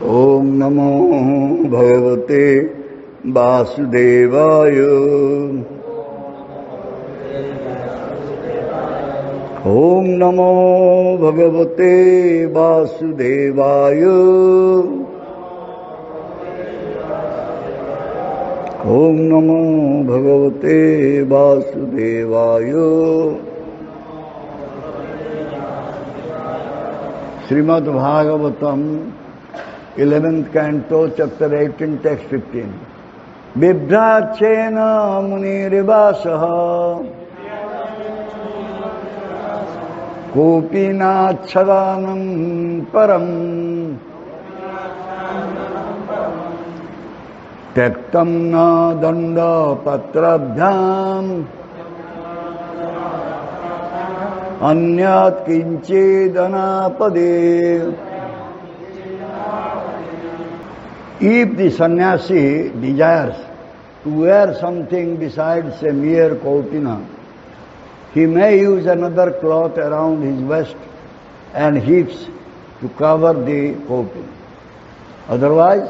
Om Namo Bhagavate Vasudevaya. Om Namo Bhagavate Vasudevaya. Om Namo Bhagavate Vasudevaya. Srimad Bhagavatam, 11th canto, chapter 18, text 15. Bibhrachena munirivasaha kopinachadanam param tektam na danda patrabhyam anyat kinchedanapade. If the sannyasi desires to wear something besides a mere kaupina, he may use another cloth around his waist and hips to cover the kaupina. Otherwise,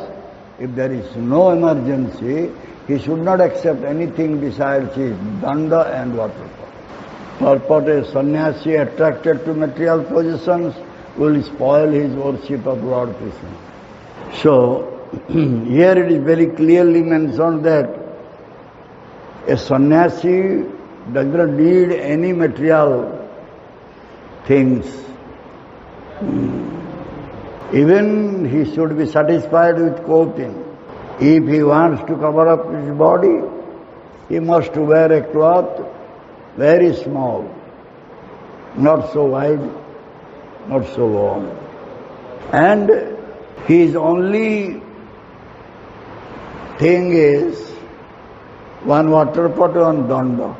if there is no emergency, he should not accept anything besides his danda and water pot. Purport: a sannyasi attracted to material possessions will spoil his worship of Lord Krishna. So, here it is very clearly mentioned that a sannyasi does not need any material things. Even he should be satisfied with clothing. If he wants to cover up his body, he must wear a cloth very small, not so wide, not so long. And his only thing is one water pot, one danda.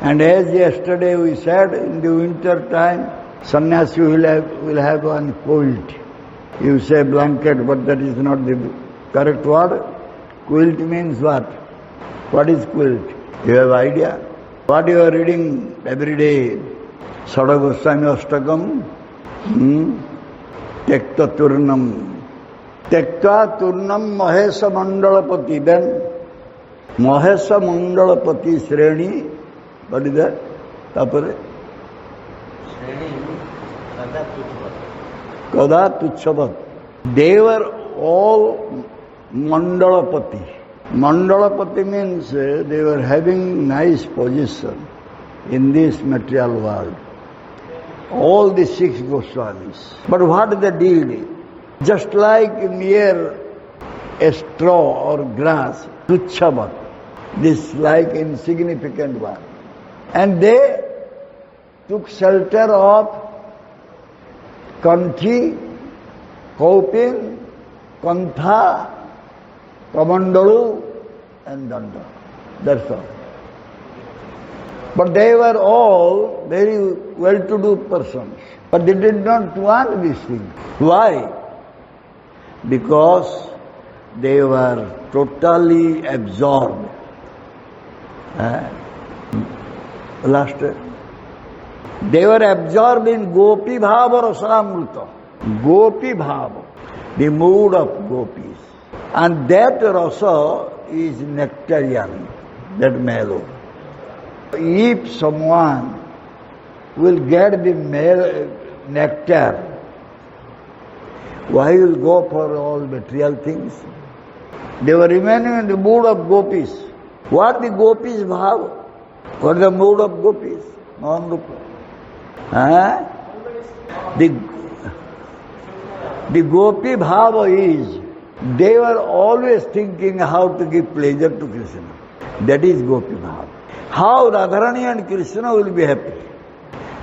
And as yesterday we said, in the winter time, sannyasi will have one quilt. You say blanket, but that is not the correct word. Quilt means what? What is quilt? You have idea? What you are reading every day? Sada Goswami Astakam, Tekta Turnam. Tekta Turnam Mahesa Mandalapati. Then Mahesa Mandalapati Sreni. What is that? Tapare? Kada Tuchhavat. They were all Mandalapati. Mandalapati means they were having nice position in this material world. All the 6 Goswamis. But what they did? Just like mere a straw or grass, Tuchhavat, this like insignificant one. And they took shelter of kanthi, kaupin, kantha, kamandalu and danda. That's all. But they were all very well-to-do persons. But they did not want this thing. Why? Because they were totally absorbed. They were absorbed in Gopi Bhava Rasamrita. Gopi Bhava, the mood of gopis. And that rasa is nectarian, that mellow. If someone will get the nectar, why will go for all material things? They were remaining in the mood of gopis. What the gopis bhav? What the mood of gopis? Non-rupa. The gopi bhava is, they were always thinking how to give pleasure to Krishna. That is gopi bhava. How Radharani and Krishna will be happy.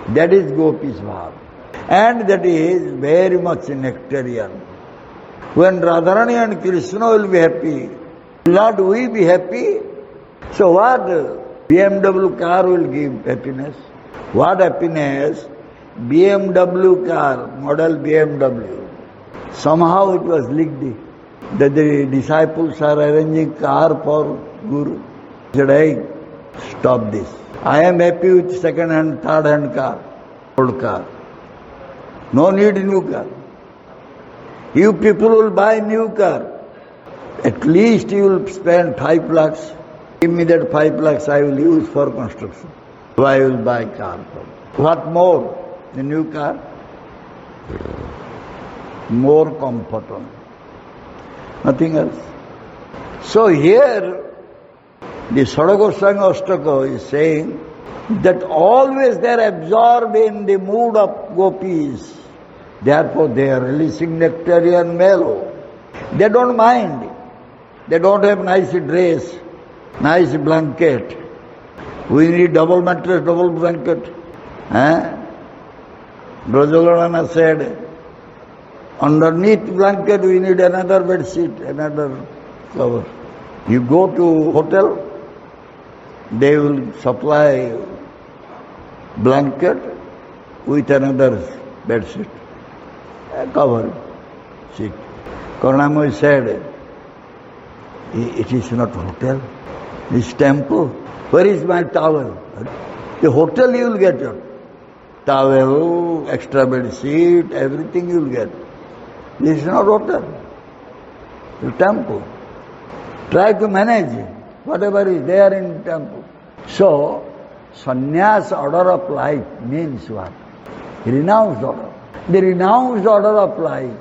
That is gopis bhava. And that is very much nectarian. When Radharani and Krishna will be happy, will not we be happy? So what BMW car will give happiness? What happiness? BMW car, model BMW. Somehow it was leaked that the disciples are arranging car for Guru. He said, hey, stop this. I am happy with second hand, third hand car, old car. No need new car. You people will buy new car. At least you will spend 5 lakhs. Give me that 5 lakhs I will use for construction. Why will buy car? What more? The new car? More comfort on. Nothing else. So here, the Sadagoswami Ashtaka is saying that always they are absorbed in the mood of gopis. Therefore they are releasing nectarian mellow. They don't mind. They don't have nice dress, nice blanket. We need double mattress, double blanket. Brajagalana said, underneath blanket we need another bed sheet, another cover. You go to hotel, they will supply blanket with another bed sheet, a cover sheet. Karunamoy said, it is not hotel, this temple. Where is my towel? The hotel you will get it. Towel, extra bed sheet, everything you will get. This is not hotel. The temple. Try to manage whatever is there in temple. So, sannyas order of life means what? Renounced order. The renounced order of life.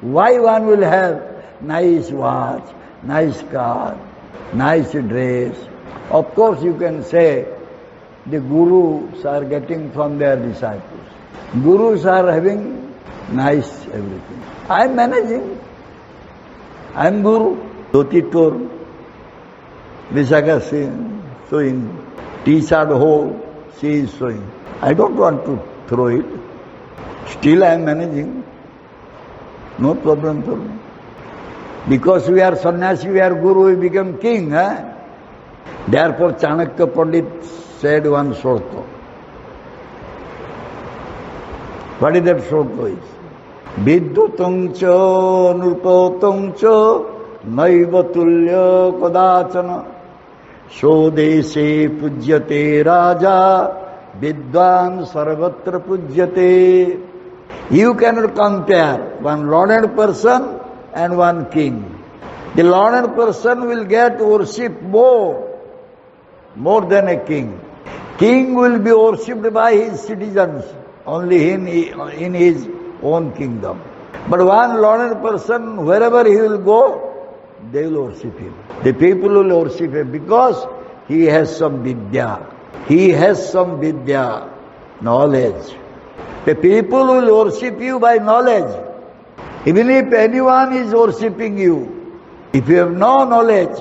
Why one will have nice watch, nice car, nice dress? Of course you can say the gurus are getting from their disciples. Gurus are having nice everything. I am managing. I am guru. Dhoti tor, Vishaka sewing, T-shirt hole, she is sewing. I don't want to throw it. Still I am managing. No problem for me. Because we are sannyasi, we are guru, we become king. Therefore Chanakya Pandit said one shloka. What is that shloka is? Viddutam cha nrupotam cha naiva tulya kadachana sodeshe pujyate raja vidwan sarvatra pujyate. You cannot compare one learned person and one king. The learned person will get worship more than a king. King will be worshipped by his citizens only in his own kingdom. But one learned person, wherever he will go, they will worship him. The people will worship him because he has some vidya. He has some vidya, knowledge. The people will worship you by knowledge. Even if anyone is worshipping you, if you have no knowledge,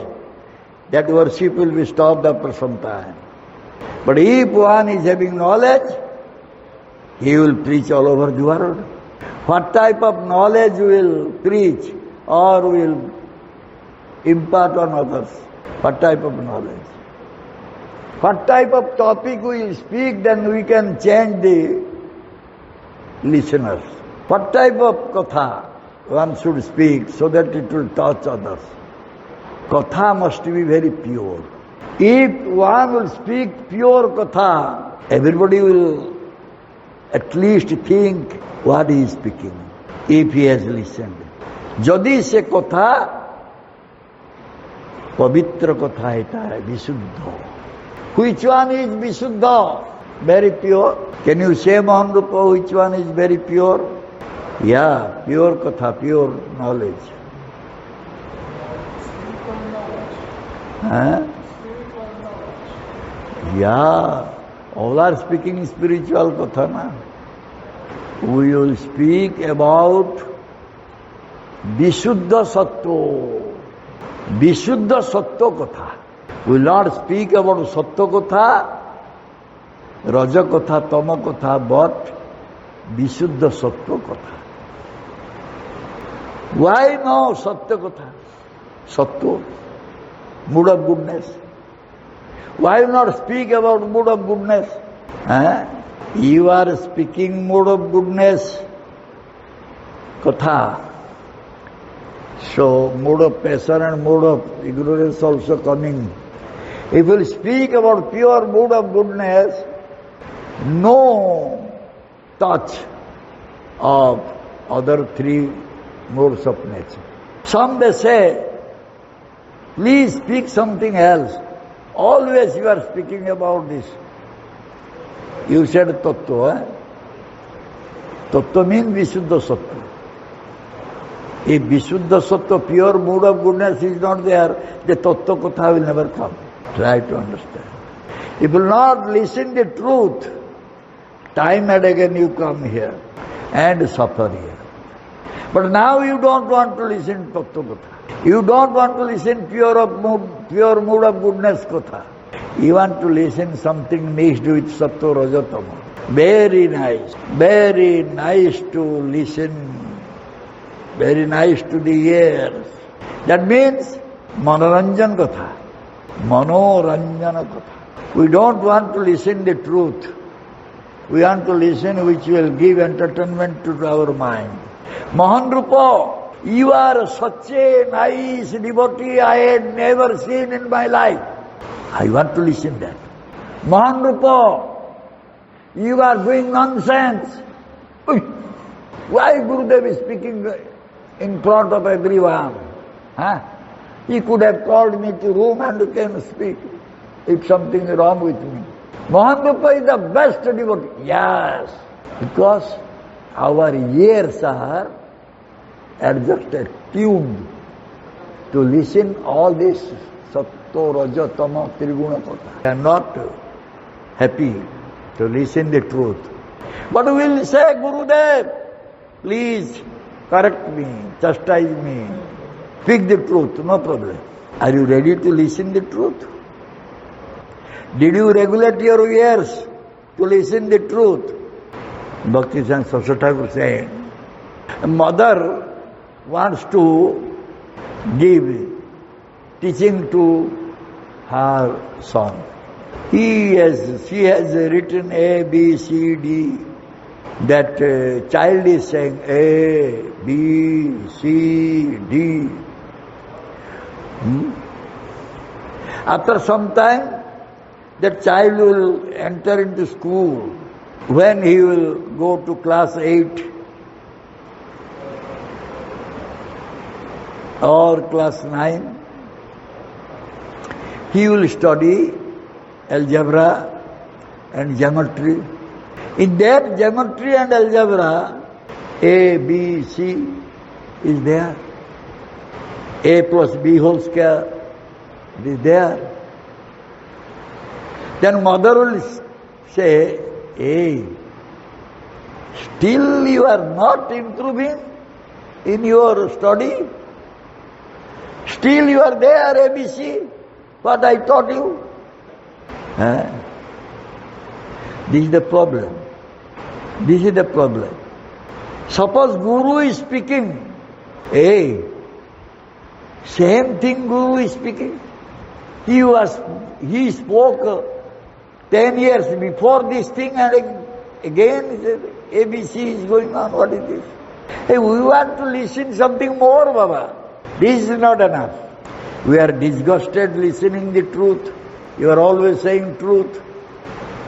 that worship will be stopped after some time. But if one is having knowledge, he will preach all over the world. What type of knowledge will preach or will impart on others? What type of knowledge? What type of topic we speak, then we can change the listeners. What type of katha one should speak so that it will touch others? Katha must be very pure. If one will speak pure katha, everybody will at least think what he is speaking, if he has listened. Jadi se katha pavitra katha heta hai, visuddha. Which one is visuddha? Very pure. Can you say, Mahanurupa, which one is very pure? Yeah, pure katha, pure knowledge. Yeah, all are speaking spiritual katha, na? We will speak about Visuddha Sattva. Visuddha Sattva katha. We will not speak about Sattva katha, Raja katha, Tama katha, but Visuddha Sattva katha. Why no Satya katha? Sattva, mood of goodness. Why not speak about mood of goodness? You are speaking mood of goodness, katha. So mood of passion and mood of ignorance also coming. If you speak about pure mood of goodness, no touch of other three modes of nature. Some they say, please speak something else. Always you are speaking about this. You said Tattva. Tattva means Visuddha Sattva. If Visuddha Sattva, pure mood of goodness is not there, the Tattva Katha will never come. Try to understand. If you will not listen the truth, time and again you come here and suffer here. But now you don't want to listen to Tattva Katha. You don't want to listen pure mood of goodness Katha. You want to listen something mixed with Sattva Rajatama. Very nice to listen, very nice to the ears. That means Manoranjan Katha. Manoranjana Katha. We don't want to listen the truth. We want to listen which will give entertainment to our mind. Mohan Rupa, you are such a nice devotee I had never seen in my life. I want to listen that. Mohan Rupa, you are doing nonsense. Why Gurudeva is speaking in front of everyone? He could have called me to room and came speak if something is wrong with me. Mohan Rupa is the best devotee. Yes, because our ears are adjusted, tuned to listen all this Sattva, Raja, Tama, Triguna Katha. They are not happy to listen the truth. But we will say, Gurudev, please correct me, chastise me, speak the truth, no problem. Are you ready to listen the truth? Did you regulate your ears to listen the truth? Bhakti Chandra Saraswati was saying, a mother wants to give teaching to her son. She has written A, B, C, D. That child is saying A, B, C, D. After some time, that child will enter into school. When he will go to class 8 or class 9, he will study algebra and geometry. In that geometry and algebra, A, B, C is there. A plus B whole square is there. Then mother will say, hey, still you are not improving in your study? Still you are there, ABC, what I taught you? This is the problem. This is the problem. Suppose Guru is speaking, hey, same thing Guru is speaking. He spoke 10 years before this thing and again ABC is going on. What is this? Hey, we want to listen something more, Baba. This is not enough. We are disgusted listening the truth. You are always saying truth.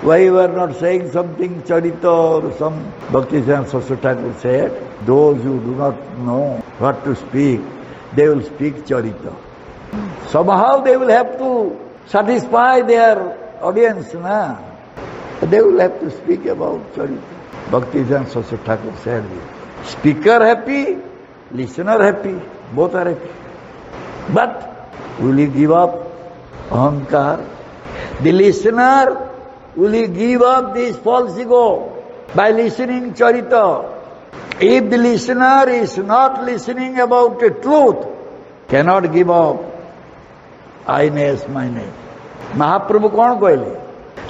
Why you are not saying something charita or some? Bhakti Chandra Saraswati said, those who do not know what to speak, they will speak charita. Somehow they will have to satisfy their audience, na? They will have to speak about charita. Bhakti Chandra Saraswati said, speaker happy, listener happy, both are happy. But will he give up ahankar? The listener, will he give up this false ego by listening charita? If the listener is not listening about the truth, cannot give up I-ness, my-ness. Mahaprabhu कौन कहले?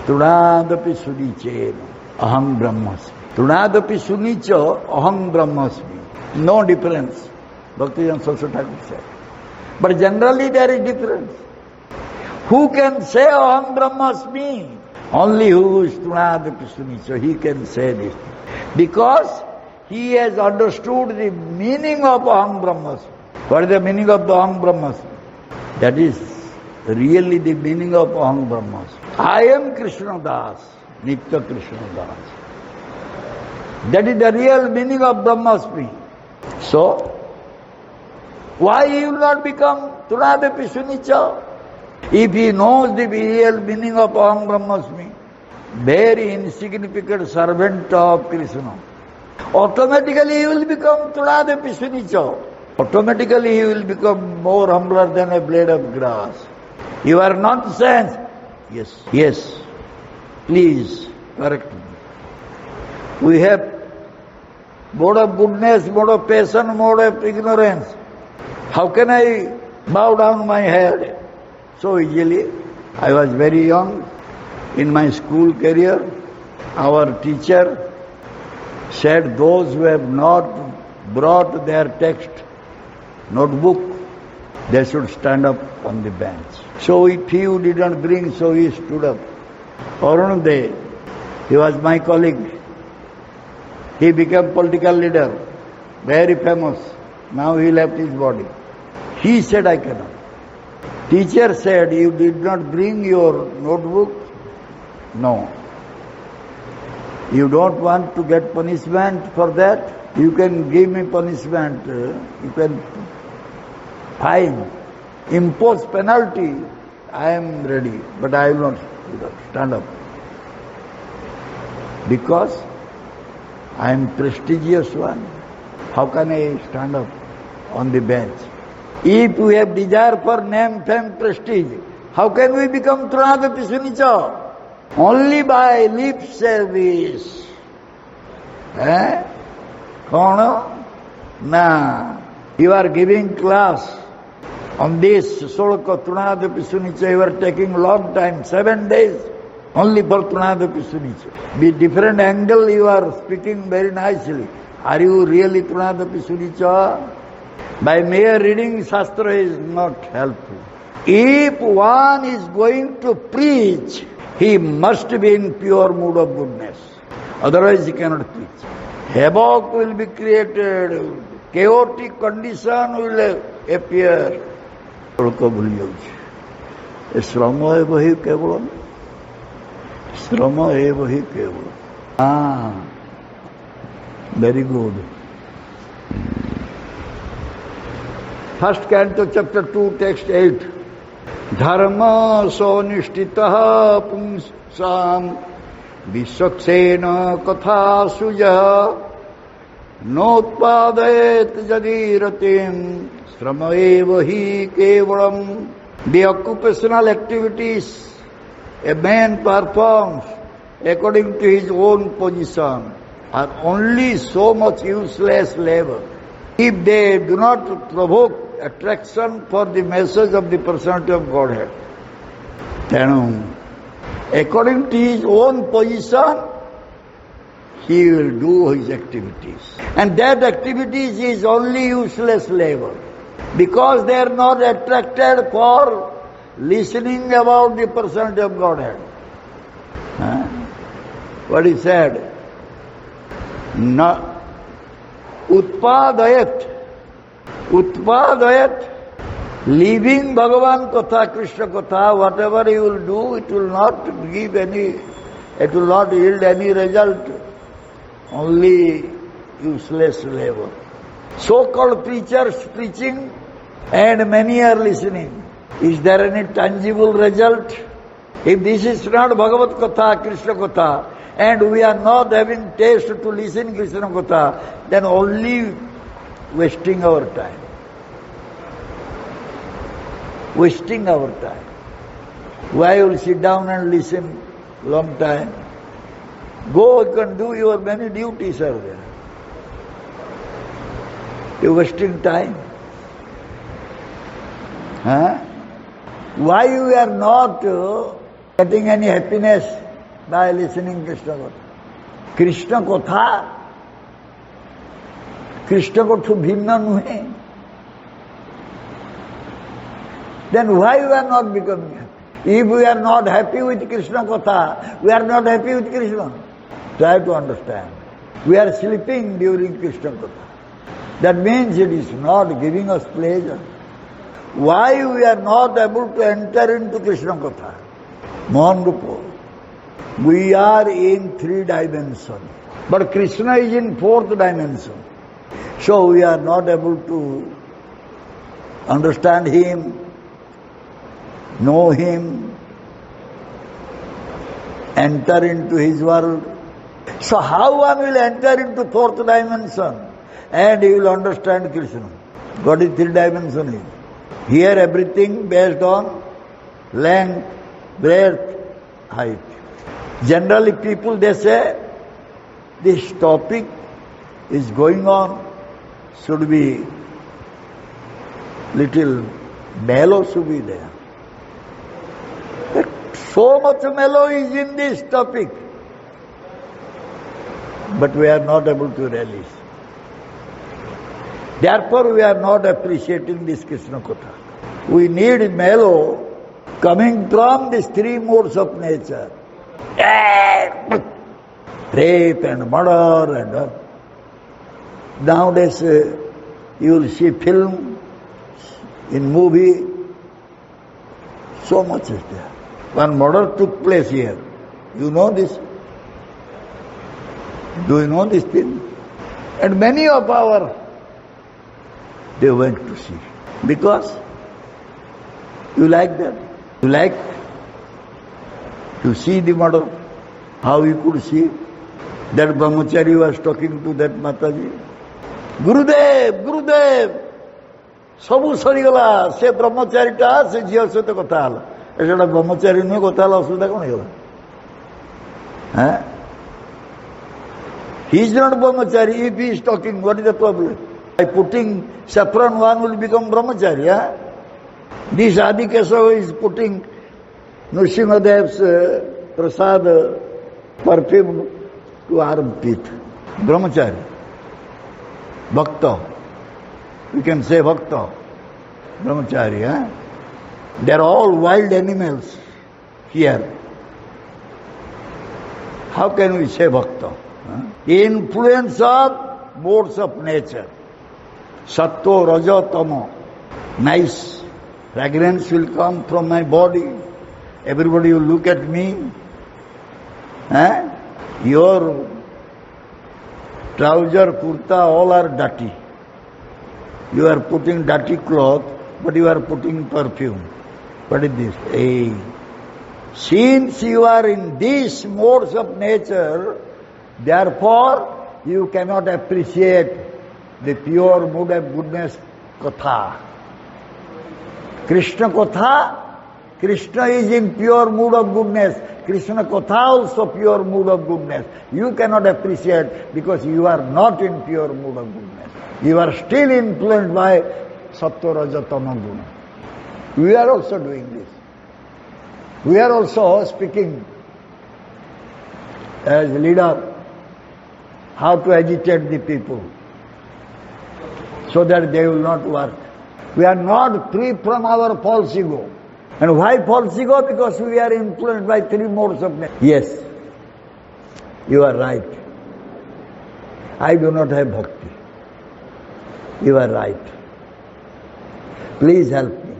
तुणादपि सुनीचे अहं ब्रह्मस्मि. तुणादपि सुनीच अहं ब्रह्मस्मि. No difference. Bhakti Saraswati said. But generally there is difference. Who can say Aham Brahmasmi? Only who is Tunadapi Sunicha, he can say this. Because he has understood the meaning of Aham Brahmasmi. What is the meaning of the Aham Brahmasmi? That is really the meaning of Aham Brahmasmi. I am Krishna Das, Nitya Krishna Das. That is the real meaning of Brahmasmi. So, Why he will not become Tunadapi Sunica? If he knows the real meaning of Aham Brahmasmi, very insignificant servant of Krishna, automatically he will become Tunadapi Sunica. Automatically he will become more humbler than a blade of grass. You are nonsense. Yes, yes. Please correct me. We have mode of goodness, mode of passion, mode of ignorance. How can I bow down my head so easily? I was very young. In my school career, our teacher said those who have not brought their text, notebook, they should stand up on the bench. So if he who didn't bring, so he stood up. Arunday, he was my colleague. He became political leader, very famous. Now he left his body. He said, I cannot. Teacher said, you did not bring your notebook? No. You don't want to get punishment for that? You can give me punishment. You can fine, impose penalty. I am ready, but I will not stand up. Because I am prestigious one. How can I stand up on the bench? If we have desire for name, fame, prestige, how can we become Trunadapi Sunica? Only by lip service. Kono? Nah. You are giving class on this Solka Trunadapi Sunica. You are taking long time, 7 days. Only for Trunadapi Sunica. With different angle you are speaking very nicely. Are you really Trunadapi Sunica? By mere reading Shastra is not helpful. If one is going to preach, he must be in pure mood of goodness. Otherwise he cannot preach. Havoc will be created. Chaotic condition will appear. Srama eva hi kevalam. Srama eva hi kevalam. Very good. First canto, chapter 2, text 8. Dharma sonistitaha pumsam visaksena katha suja notpadayet jadiratim srama eva hi kevalam. The occupational activities a man performs according to his own position are only so much useless labor if they do not provoke attraction for the message of the personality of Godhead. According to his own position, he will do his activities. And that activities is only useless labor because they are not attracted for listening about the personality of Godhead. What he said? Utpadayat, leaving Bhagavan Katha, Krishna Katha, whatever you will do, it will not give any, it will not yield any result, only useless labor. So-called preachers preaching and many are listening. Is there any tangible result? If this is not Bhagavat Katha, Krishna Katha, and we are not having taste to listen Krishna Katha, then only wasting our time. Wasting our time. Why you will sit down and listen long time? Go, you can do your many duties are there. You are wasting time. Why you are not getting any happiness by listening Krishna Katha? Krishna Katha, Krishna Katha bhinna nuhe. Then why we are not becoming happy? If we are not happy with Krishna Katha, we are not happy with Krishna. Try to understand. We are sleeping during Krishna Katha. That means it is not giving us pleasure. Why we are not able to enter into Krishna Katha? Mohanrupa. We are in 3 dimensions. But Krishna is in 4th dimension. So we are not able to understand Him, know Him, enter into His world. So how one will enter into fourth dimension and he will understand Krishna? What is three dimension? Here everything based on length, breadth, height. Generally people, they say, this topic is going on, should be little mellow should be there. But so much mellow is in this topic, but we are not able to relish. Therefore we are not appreciating this Krishna katha. We need mellow coming from these three modes of nature. Rape and murder and nowadays you will see film, in movie, so much is there. One murder took place here. You know this? Do you know this thing? And many of our, they went to see. Because you like that. You like to see the murder. How you could see? That brahmachari was talking to that Mataji. Gurudev, Gurudev, ସବୁ ସରିଗଲା, ସେ ବ୍ରହ୍ମଚାରୀଟା ସେ ଝିଅ ସହିତ କଥା ହେଲା। ସେଟା ବ୍ରହ୍ମଚାରୀ ନୁହେଁ, କଥା ହେଲା, ଅସୁବିଧା କଣ ହେଇଗଲା? He is not brahmachari. If he is talking, what is the problem? By putting saffron, one will become brahmachari. This Adi Kesava is putting Nrsimhadev's prasad perfume to armpit. Brahmachari. Bhakta. We can say bhakta. Brahmachari. They are all wild animals here. How can we say bhakta? Influence of modes of nature. Sattva, Raja, Tama. Nice fragrance will come from my body. Everybody will look at me. Your trouser, kurta, all are dirty. You are putting dirty cloth, but you are putting perfume. What is this? Hey. Since you are in these modes of nature, therefore you cannot appreciate the pure mood of goodness, katha. Krishna katha, Krishna is in pure mood of goodness. Krishna katha also pure mood of goodness. You cannot appreciate because you are not in pure mood of goodness. You are still influenced by sattva, raja, tama guna. We are also doing this. We are also speaking as leader how to agitate the people so that they will not work. We are not free from our false ego. And why false ego? Because we are influenced by three modes of nature. Yes, you are right. I do not have bhakti. You are right. Please help me.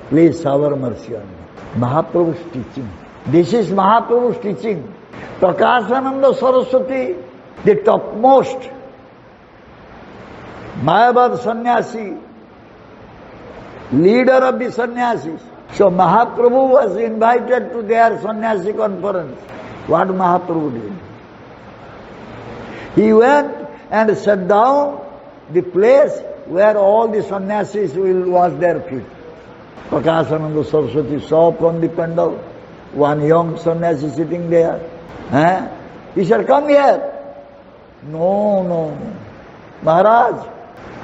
Please shower mercy on me. Mahaprabhu's teaching. This is Mahaprabhu's teaching. Prakashananda Saraswati, the topmost Mayavad sannyasi, leader of the sannyasis. So Mahaprabhu was invited to their sannyasi conference. What Mahaprabhu did? He went and sat down the place where all the sannyasis will wash their feet. Prakashananda Saraswati saw from the pandal one young sannyasi sitting there. He said, come here. No. Maharaj,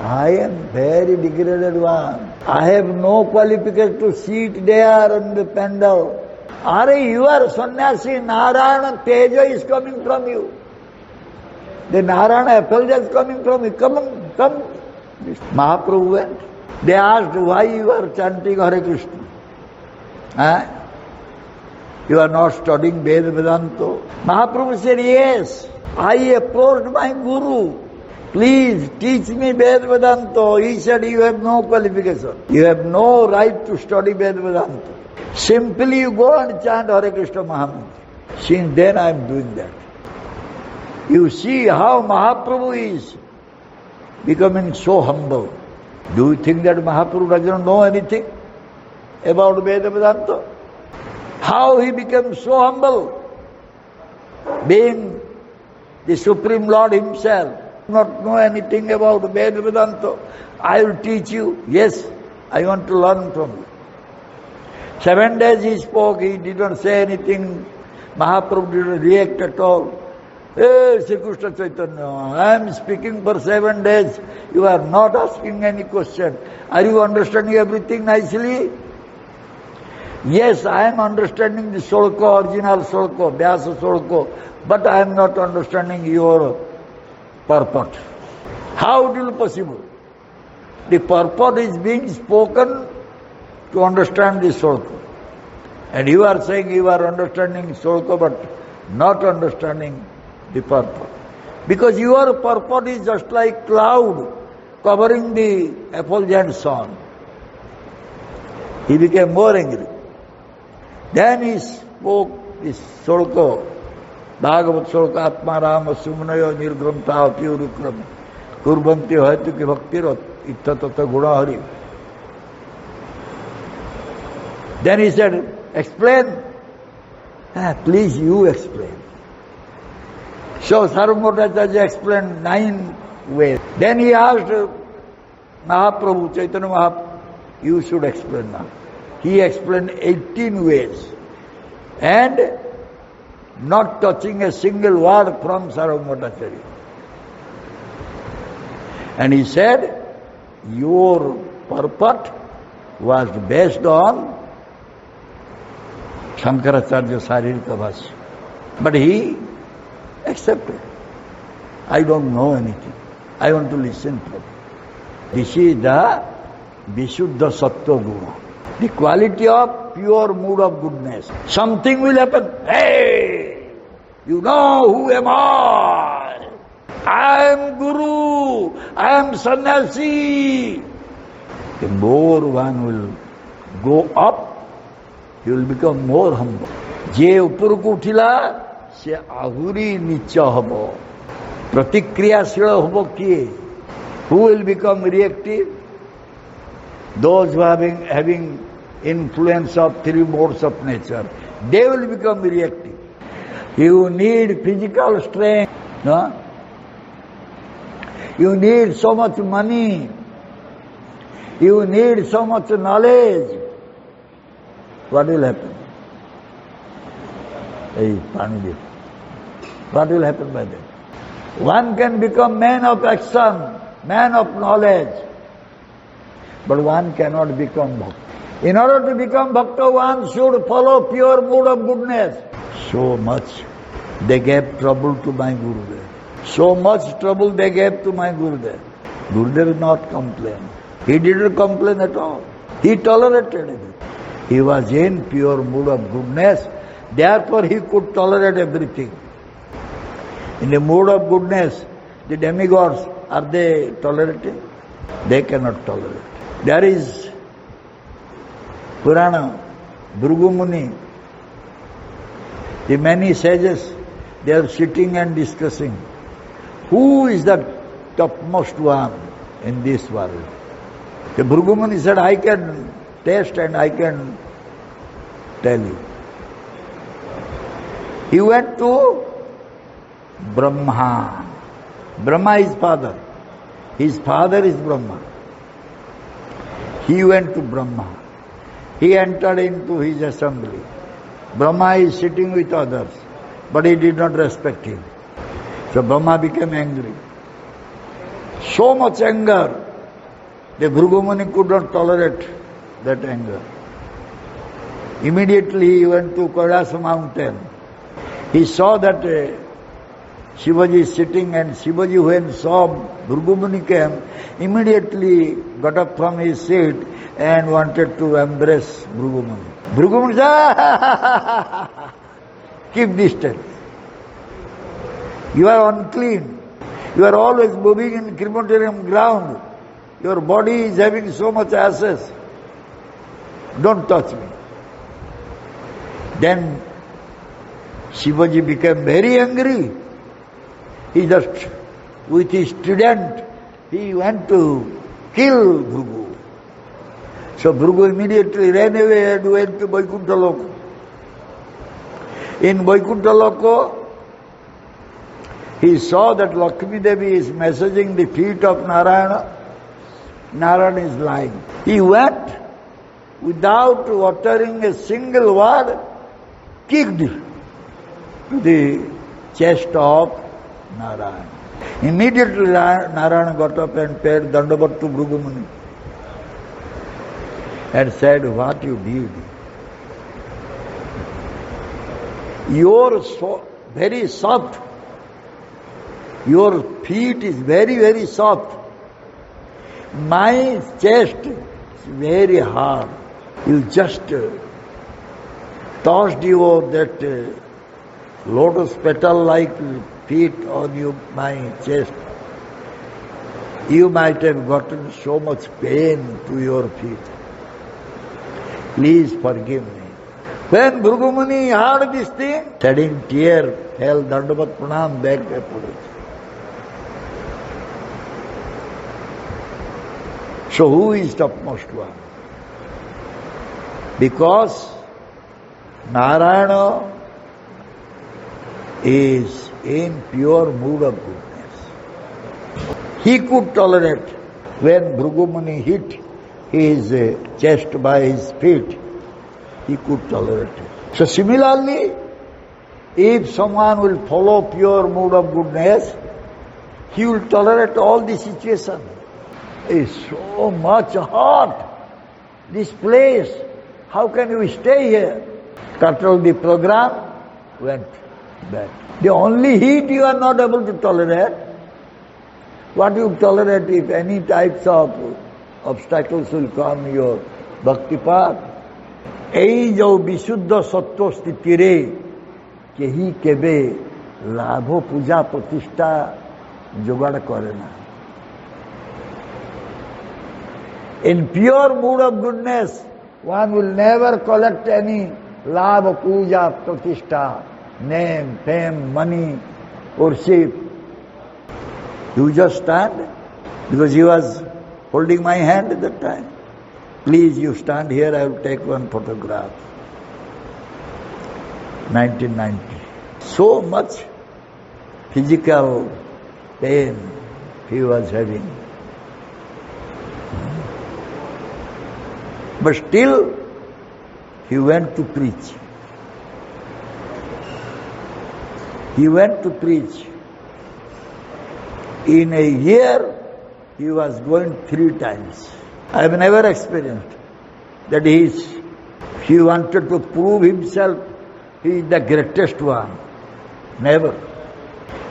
I am very degraded one. I have no qualification to sit there on the pandal. Are you are sannyasi, Narayana Teja is coming from you. The Narayana effulgence is coming from you. Come. Mahaprabhu went. They asked, why you are chanting Hare Krishna? You are not studying Veda Vedanta. Mahaprabhu said, yes, I approached my Guru. Please teach me Veda Vedanta. He said, you have no qualification. You have no right to study Veda Vedanta. Simply you go and chant Hare Krishna Mahamantra. Since then I am doing that. You see how Mahaprabhu is becoming so humble. Do you think that Mahaprabhu doesn't know anything about Veda Vedanta? How he became so humble, being the Supreme Lord himself, not know anything about Veda Vedanta. I will teach you. Yes, I want to learn from you. 7 days he spoke, he didn't say anything. Mahaprabhu didn't react at all. Hey, Sri Krishna Chaitanya, I am speaking for 7 days. You are not asking any question. Are you understanding everything nicely? Yes, I am understanding the Solko, original Solko, Vyasa Solko, but I am not understanding your purport. How it will be possible? The purport is being spoken to understand the Solko. And you are saying you are understanding Solko, but not understanding the purport. Because your purport is just like cloud covering the effulgent sun. He became more angry. Then he spoke this Solko, Bhagavad Solko, Atma Rama Sumnayo Nirgramta Apyurukram Kurbanti Haitu Ki Bhaktirot Ittatata Guna Hari. Then he said, explain. Please you explain. So Sarvamurtacharya explained 9 ways. Then he asked Mahaprabhu, Chaitanya Mahaprabhu, you should explain now. He explained 18 ways and not touching a single word from Sarvamurtacharya. And he said, your purport was based on Shankaracharya Saririka Bhashya. But he accepted. I don't know anything. I want to listen to it. This is the Vishuddha Sattva Guna. The quality of pure mood of goodness. Something will happen. Hey! You know who am I? I am Guru. I am Sannyasi. The more one will go up, he will become more humble. Je upurku uthila, se ahuri nicha habo. Pratikriyashila habo kiye? Who will become reactive? Those who having influence of 3 modes of nature, they will become reactive. You need physical strength. No? You need so much money. You need so much knowledge. What will happen? What will happen by that? One can become man of action, man of knowledge, but one cannot become bhakta. In order to become bhakta, one should follow pure mood of goodness. So much they gave trouble to my Gurudev. So much trouble they gave to my Gurudev. Gurudev did not complain. He didn't complain at all. He tolerated it. He was in pure mood of goodness. Therefore he could tolerate everything. In the mood of goodness, the demigods, are they tolerating? They cannot tolerate. There is Purana, Bhrigu Muni, the many sages, they are sitting and discussing. Who is the topmost one in this world? The Bhrigu Muni said, I can taste and I can tell you. He went to Brahma. Brahma is father. His father is Brahma. He went to Brahma. He entered into his assembly. Brahma is sitting with others, but he did not respect him. So Brahma became angry. So much anger, the Bhrigu Muni could not tolerate that anger. Immediately he went to Kailasa mountain. He saw that Shivaji is sitting, and Shivaji, when saw Bhrigu Muni came, immediately got up from his seat and wanted to embrace Bhrigu Muni. Bhrigu Muni said, keep distance. You are unclean. You are always moving in crematorium ground. Your body is having so much ashes. Don't touch me. Then Shivaji became very angry. He just, with his trident, he went to kill Bhrigu. So Bhrigu immediately ran away and went to Vaikuntha Loka. In Vaikuntha Loka, he saw that Lakshmi Devi is massaging the feet of Narayana. Narayana is lying. He went without uttering a single word, kicked to the chest of Narayana. Immediately Narayana got up and paid Dandavat to Bhrigu Muni and said, what you did? Your very soft. Your feet is very, very soft. My chest is very hard. You just tossed your that lotus petal like feet on my chest. You might have gotten so much pain to your feet. Please forgive me. When Bhrigu Muni heard this thing, shedding tear, fell Dandavat Pranam, begged apology. So who is topmost one? Because Narayana is in pure mood of goodness. He could tolerate when Bhrigu Muni hit his chest by his feet. He could tolerate it. So similarly, if someone will follow pure mood of goodness, he will tolerate all the situation. It's so much hot, this place. How can you stay here? Cut off the program, went back. The only heat you are not able to tolerate. What you tolerate if any types of obstacles will come your bhakti path? এই जो विशुद्ध सत्व स्थिति रे केही केबे लाभ पूजा प्रतिष्ठा जुगाड़ करे ना. In pure mood of goodness, one will never collect any labha, puja, pratishtha, name, fame, money, worship. You just stand, because he was holding my hand at that time. Please, you stand here, I will take one photograph. 1990. So much physical pain he was having. But still, he went to preach. He went to preach. In a year, he was going 3 times. I have never experienced that he wanted to prove himself he is the greatest one. Never.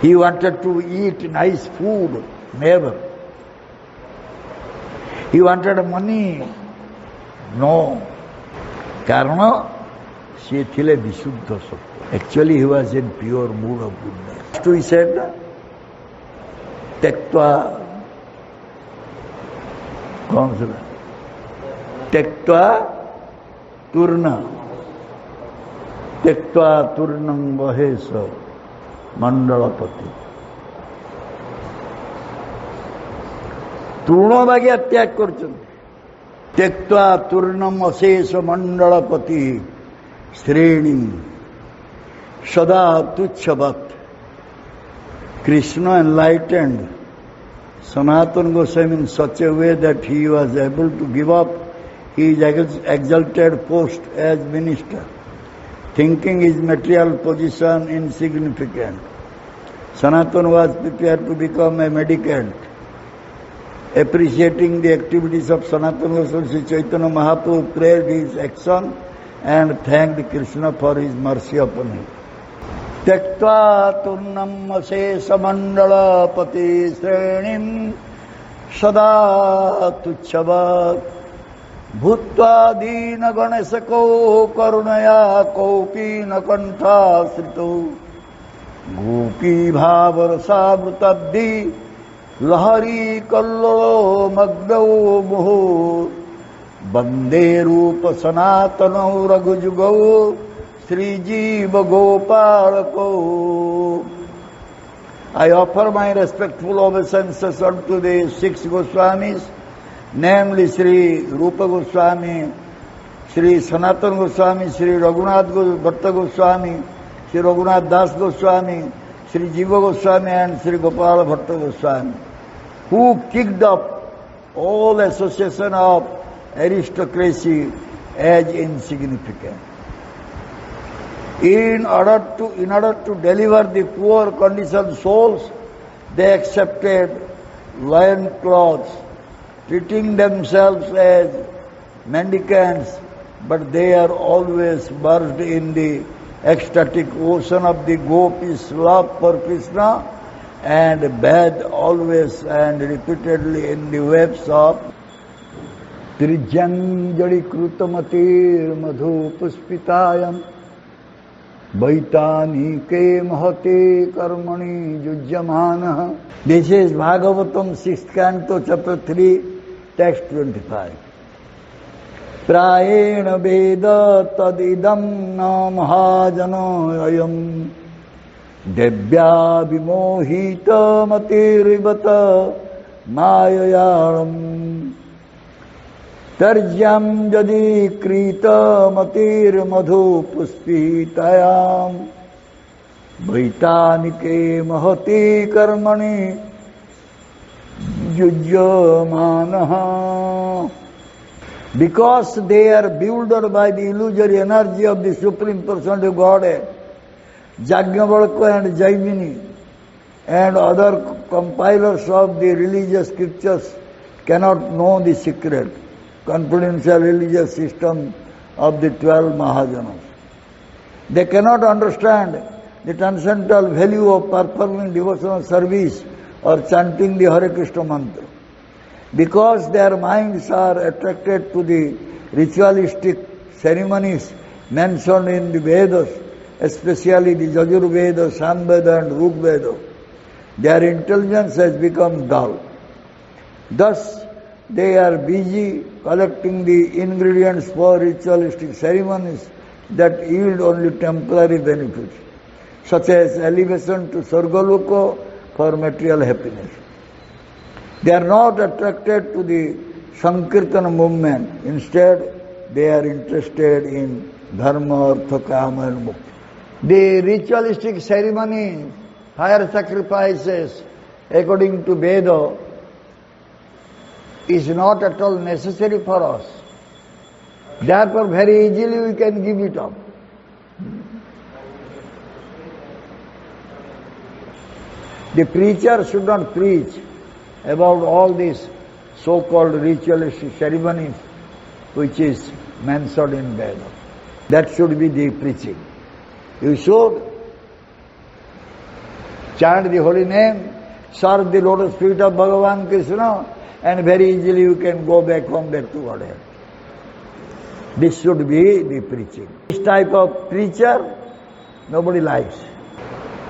He wanted to eat nice food. Never. He wanted money. No. Karna, she thile vishuddha sattva. Actually, he was in pure mood of goodness. So he said, Tektva, Tektva Turna. Tektva Turnam Vahesa Mandalapati. Turno bhagya tyag karchandi. Tektva Turnam Asesa Mandalapati Sreni Sada Tuchhavat. Krishna enlightened Sanatana Goswami in such a way that he was able to give up his exalted post as minister, thinking his material position insignificant. Sanatana was prepared to become a mendicant. Appreciating the activities of Sanatana Goswami, Sri Chaitanya Mahaprabhu praised his action and thanked Krishna for his mercy upon him. Tektva turnam asesa mandalapati srenim sada tuchhavat bhutva dina ganesako karunaya kopina kantha srito gopi bhavarasa vrutabdi lahari kallo magdao moho bande rupa sanatano raghujugao Sri Jiva Gopalako. I offer my respectful obeisances unto the 6 Goswamis namely Sri Rupa Goswami, Sri Sanatana Goswami, Sri Raghunath Bhatta Goswami, Sri Raghunath Das Goswami, Sri Jiva Goswami and Sri Gopala Bhatta Goswami, who kicked up all association of aristocracy as insignificant. In order to deliver the poor conditioned souls, they accepted lion cloths, treating themselves as mendicants, but they are always merged in the ecstatic ocean of the gopis' love for Krishna and bathed always and repeatedly in the waves of Trijanjali Krutamatir Madhu Puspitayam Vaitani Ke Mahate Karmani Yujyamana. This is Bhagavatam 6th canto, chapter 3, text 25. Prayena Veda Tadidam na Mahajano Ayam Devya Vimohita Matiribata Mayayaram Tarjam Jadi Krita Matir Madhu Puspitayam Vaitanike Mahati Karmani Yujyamanaha. Because they are bewildered by the illusory energy of the Supreme Personality of Godhead, Yajnavalkya and Jaimini and other compilers of the religious scriptures cannot know the secret, confidential religious system of the 12 Mahajanas. They cannot understand the transcendental value of performing devotional service or chanting the Hare Krishna mantra. Because their minds are attracted to the ritualistic ceremonies mentioned in the Vedas, especially the Yajurveda, Samveda and Rigveda, their intelligence has become dull. Thus, they are busy collecting the ingredients for ritualistic ceremonies that yield only temporary benefits, such as elevation to Sargaloka for material happiness. They are not attracted to the Sankirtana movement. Instead, they are interested in Dharma, Artha, Kama and Mukti. The ritualistic ceremony, fire sacrifices, according to Veda, is not at all necessary for us. Therefore, very easily we can give it up. The preacher should not preach about all these so-called ritualistic ceremonies which is mentioned in Veda. That should be the preaching. You should chant the holy name, serve the lotus feet of Bhagavan Krishna, and very easily you can go back home back to Godhead. This should be the preaching. This type of preacher, nobody likes.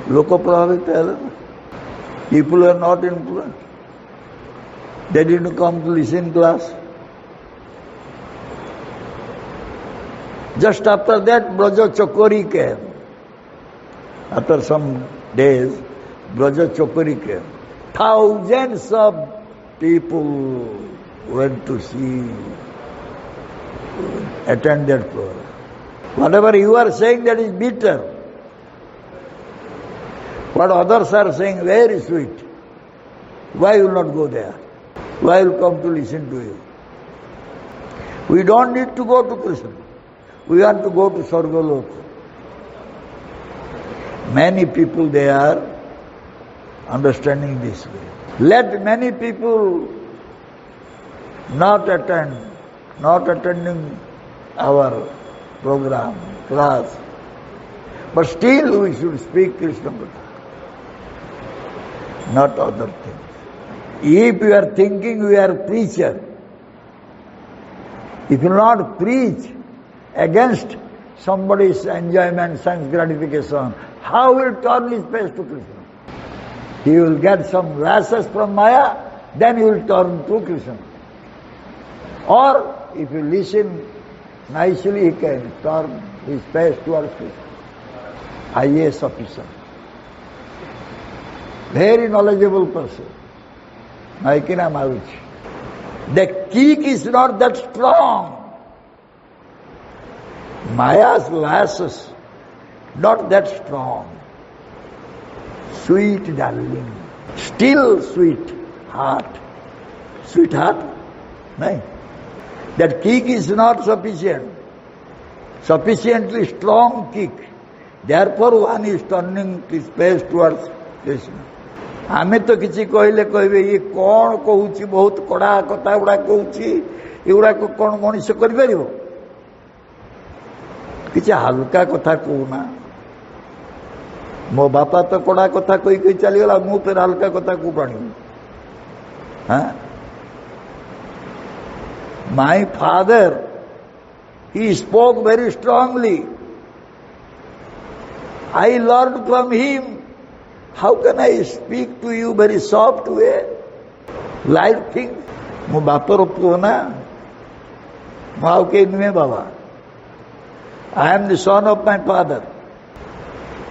Lokoprabhavita, people are not influenced. They didn't come to listen class. Just after that, Braja Chokori came. After some days, Braja Chokori came. Thousands of people went to see, attend that program. Whatever you are saying, that is bitter. What others are saying, very sweet. Why you will not go there? Why will come to listen to you? We don't need to go to Krishna. We want to go to Sargaloka. Many people, they are understanding this way. Let many people not attending our program, class. But still we should speak Krishna Katha, not other things. If you are thinking we are preacher, if you not preach against somebody's enjoyment, sense gratification, how will turn his face to Krishna? He will get some lashes from Maya, then he will turn to Krishna. Or if you listen nicely, he can turn his face towards Krishna. IAS officer, very knowledgeable person. Naikina Maruchi. The kick is not that strong. Maya's lashes, not that strong. Sweet darling, still sweet heart. Sweetheart? No. That kick is not sufficient. Sufficiently strong kick. Therefore one is turning his face towards Krishna. आमे तो किसी कहले कहबे ये कौन कहूची बहुत कड़ा कथा गुड़ा कहूची एगुड़ा को कौन मनुष्य कर परिबो किसी हल्का कथा कहूना मो बापा तो कड़ा कथा कही कही चली गला मु फिर हल्का कथा को पानी हाँ My father, he spoke very strongly. I learned from him. How can I speak to you very soft way? Light thing. Mo bapar puo na. Mo ke nuhe baba. I am the son of my father.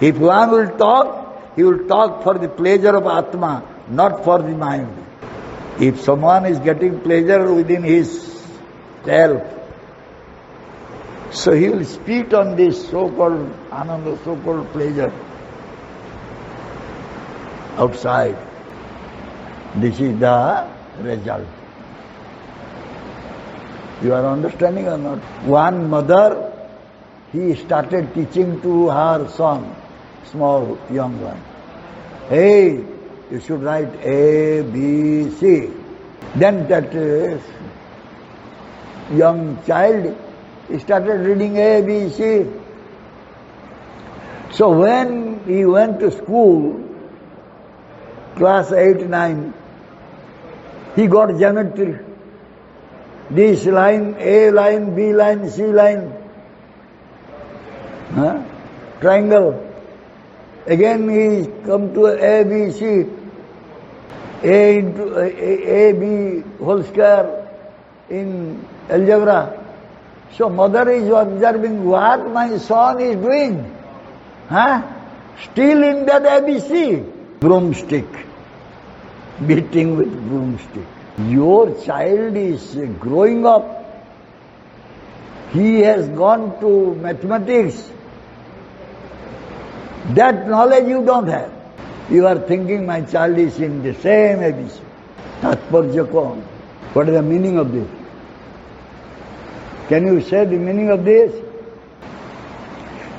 If one will talk, he will talk for the pleasure of Atma, not for the mind. If someone is getting pleasure within his self, so he will speak on this so-called ananda, so-called pleasure outside. This is the result. You are understanding or not? One mother, he started teaching to her son, small, young one. Hey, you should write A, B, C. Then that young child started reading A, B, C. So when he went to school, class 8, 9, he got geometry. This line, A line, B line, C line, triangle. Again he come to A, B, C, A into A, B whole square in algebra. So mother is observing what my son is doing. Still in that ABC. Broomstick. Beating with broomstick. Your child is growing up. He has gone to mathematics. That knowledge you don't have. You are thinking my child is in the same ABC. Tatparja kaun. What is the meaning of this? Can you say the meaning of this?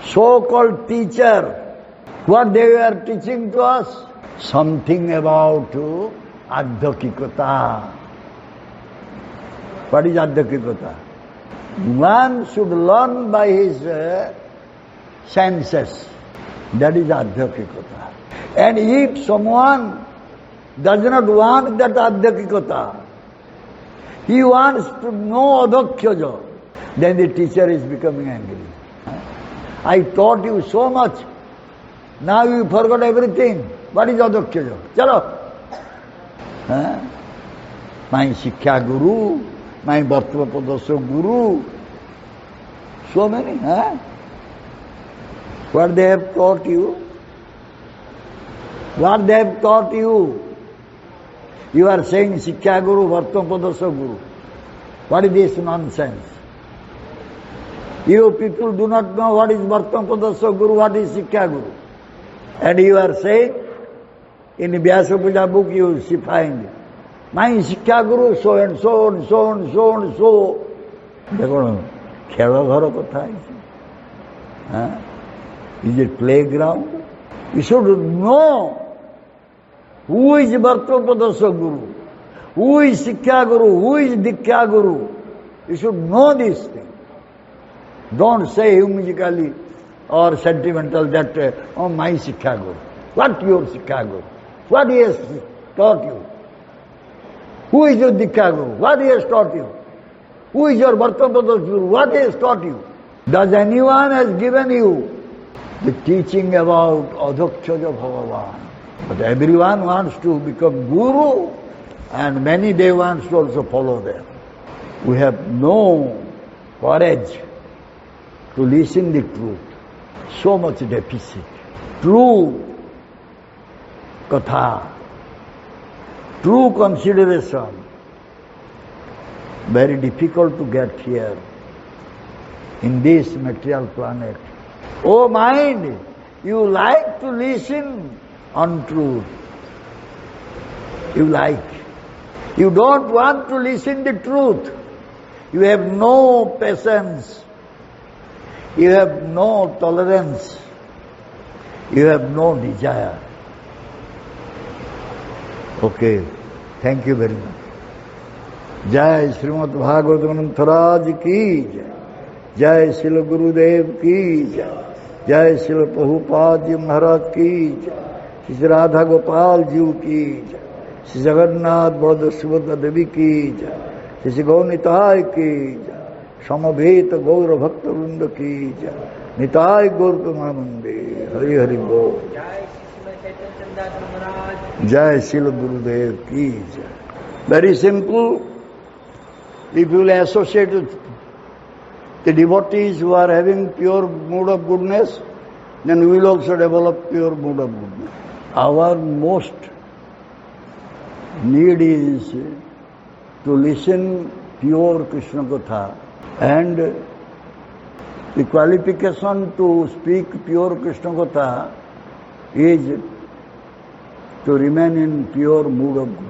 So-called teacher, what they were teaching to us? Something about adhyakikata. What is adhyakikata? One should learn by his senses. That is adhyakikata. And if someone does not want that adhyakikata, he wants to know adhakyaja, then the teacher is becoming angry. I taught you so much, now you forgot everything. What is adhakyaja? Chalo. My Shiksha Guru, my Bhartavapadasa Guru, so many. What they have taught you? What they have taught you? You are saying Shiksha Guru, Bhartavapadasa Guru. What is this nonsense? You people do not know what is Bhartavapadasa Guru, what is Shiksha Guru. And you are saying, in the Vyasa Puja book you find, my Shiksha Guru so and so and so and so and so. Dekho, khelo gharo kotha hai. Is it playground? You should know who is Bhartavapadasa Guru, who is Shiksha Guru, who is Diksha Guru. You should know this thing. Don't say whimsically or sentimental that, oh, my Shiksha Guru. What your Shiksha Guru? What he has taught you? Who is your Diksha Guru? What he has taught you? Who is your Bhartavapadasa Guru? What he has taught you? Does anyone has given you the teaching about adhakyaja Bhagavan? But everyone wants to become Guru, and many they want to also follow them. We have no courage to listen the truth. So much deficit. True katha, true consideration, very difficult to get here in this material planet. Oh mind, you like to listen on truth. You like. You don't want to listen the truth. You have no patience. You have no tolerance. You have no desire. Okay. Thank you very much. Jai Srimad Bhagavatam Tharaj ki jai. Jai Srila Gurudev ki jai. Jai Srila Prabhupada Maharaj ki jai. Shri Radha Gopal Ji ki jai. Shri Jagannath Baladev Subhadra Devi ki jai. Shri Gaur Nitai ki jai. Samaveta Gaura Bhakta Vrinda ki jai. Nitai Gaur Premanande. Hari Hari Bol. Jai Srila Gurudev ki jai. Very simple. If you will associate with the devotees who are having pure mood of goodness, then we will also develop pure mood of goodness. Our most need is to listen pure Krishna katha, and the qualification to speak pure Krishna katha is to remain in pure mood of goodness.